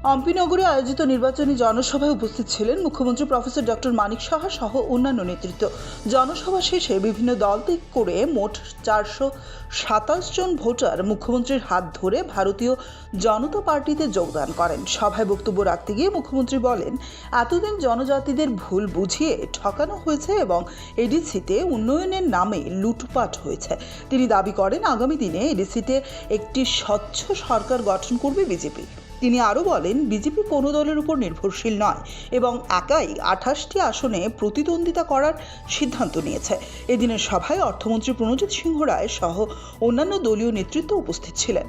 অম্পিনগরে আয়োজিত নির্বাচনী জনসভায় উপস্থিত ছিলেন মুখ্যমন্ত্রী প্রফেসর ডক্টর মানিক সাহা সহ অন্যান্য নেতৃত্ব। জনসভা শেষে বিভিন্ন দল থেকে করে মোট 427 জন ভোটার মুখ্যমন্ত্রীর হাত ধরে ভারতীয় জনতা পার্টিতে যোগদান করেন। সভায় বক্তব্য রাখতে গিয়ে মুখ্যমন্ত্রী বলেন, এতদিন জনজাতিদের ভুল বুঝিয়ে ঠকানো হয়েছে এবং এডিসিতে উন্নয়নের নামে লুটপাট হয়েছে। তিনি দাবি করেন, আগামী দিনে এডিসিতে একটি স্বচ্ছ সরকার গঠন করবে বিজেপি। তিনি আরও বলেন, বিজেপি কোনো দলের উপর নির্ভরশীল নয় এবং একাই 28টি আসনে প্রতিদ্বন্দ্বিতা করার সিদ্ধান্ত নিয়েছে। এদিনের সভায় অর্থমন্ত্রী প্রণজিৎ সিংহ রায় সহ অন্যান্য দলীয় নেতৃত্ব উপস্থিত ছিলেন।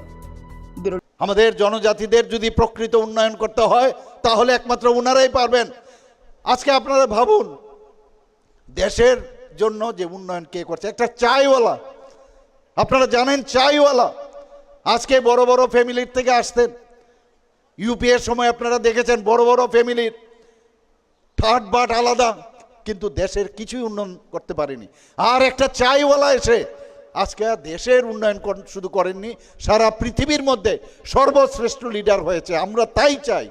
আমাদের জনজাতিদের যদি প্রকৃত উন্নয়ন করতে হয় তাহলে একমাত্র ওনারাই পারবেন। আজকে আপনারা ভাবুন, দেশের জন্য যে উন্নয়ন কে করছে, একটা চাইওয়ালা, আপনারা জানেন চাইওয়ালা আজকে বড় বড় ফ্যামিলির থেকে আসতেন। ইউপিএর সময় আপনারা দেখেছেন বড় বড় ফ্যামিলির ঠাট বাট আলাদা, কিন্তু দেশের কিছুই উন্নয়ন করতে পারেনি। আর একটা চাইওয়ালা এসে আজকে দেশের উন্নয়ন শুধু করেননি, সারা পৃথিবীর মধ্যে সর্বশ্রেষ্ঠ লিডার হয়েছে। আমরা তাই চাই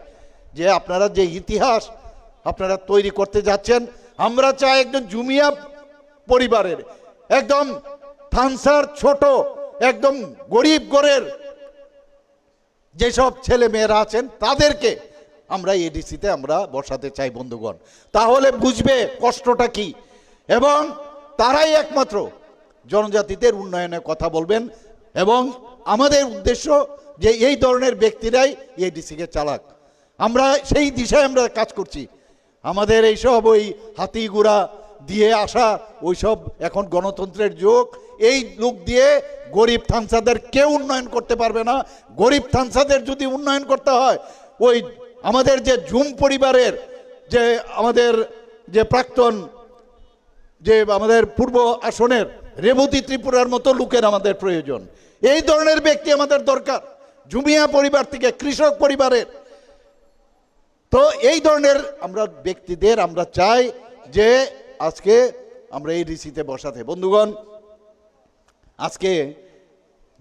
যে আপনারা যে ইতিহাস আপনারা তৈরি করতে যাচ্ছেন, আমরা চাই একজন জুমিয়া পরিবারের একদম থানসার ছোট একদম গরিব ঘরের যেসব ছেলে মেয়েরা আছেন তাদেরকে আমরা এডিসিতে আমরা বসাতে চাই বন্ধুগণ। তাহলে বুঝবে কষ্টটা কি, এবং তারাই একমাত্র জনজাতিদের উন্নয়নের কথা বলবেন। এবং আমাদের উদ্দেশ্য যে এই ধরনের ব্যক্তিরাই এডিসিকে চালাক, আমরা সেই দিশায় আমরা কাজ করছি। আমাদের এইসব ওই হাতিগুড়া দিয়ে আসা ওইসব এখন গণতন্ত্রের যুগ, এই লোক দিয়ে গরিব থানসাদের কেউ উন্নয়ন করতে পারবে না। গরিব থানসাদের যদি উন্নয়ন করতে হয়, ওই আমাদের যে ঝুম পরিবারের যে আমাদের যে প্রাক্তন যে আমাদের পূর্ব আসনের রেবতী ত্রিপুরার মতো লোকের আমাদের প্রয়োজন। এই ধরনের ব্যক্তি আমাদের দরকার, জুমিয়া পরিবার থেকে কৃষক পরিবারের। তো এই ধরনের আমরা ব্যক্তিদের আমরা চাই যে আজকে আমরা এই ডিসিতে বসাতে। বন্ধুগণ, আজকে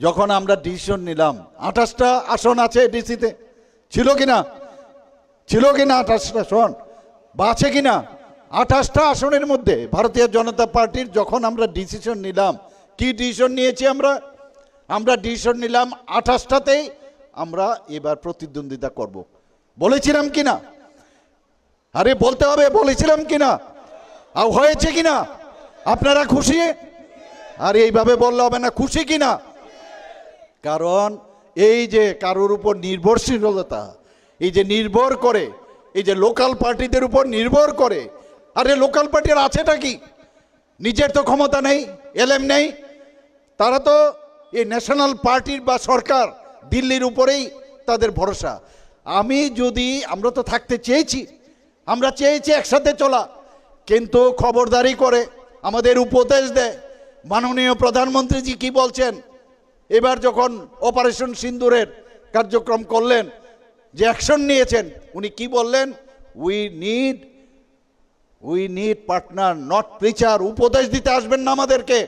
যখন আমরা ডিসিশন নিলাম, 28টা আসন আছে ডিসিতে, ছিল কিনা 28টা আসন বা আছে কিনা? 28টা আসনের মধ্যে ভারতীয় জনতা পার্টির যখন আমরা ডিসিশন নিলাম, কি ডিসিশন নিয়েছি আমরা ডিসিশন নিলাম 28টাতেই আমরা এবার প্রতিদ্বন্দ্বিতা করব। বলেছিলাম কিনা? আরে বলতে হবে, বলেছিলাম কিনা? আর হয়েছে কিনা? আপনারা খুশি? আর এইভাবে বললে হবে না, খুশি কিনা? কারণ এই যে কারোর উপর নির্ভরশীলতা, এই যে নির্ভর করে, এই যে লোকাল পার্টিদের উপর নির্ভর করে, আরে লোকাল পার্টির আছেটা কি? নিজের তো ক্ষমতা নেই, এলএম নেই, তারা তো এই ন্যাশনাল পার্টির বা সরকার দিল্লির উপরেই তাদের ভরসা। আমরা তো থাকতে চেয়েছি, আমরা চেয়েছি একসাথে চলা, কিন্তু খবরদারি করে আমাদের উপদেশ দেয়। মাননীয় প্রধানমন্ত্রীজি কি বলছেন এবার যখন অপারেশন সিন্দুরের কার্যক্রম করলেন, যে অ্যাকশন নিয়েছেন, উনি কি বললেন? We need partner, not preacher. উপদেশ দিতে আসবেন না আমাদেরকে,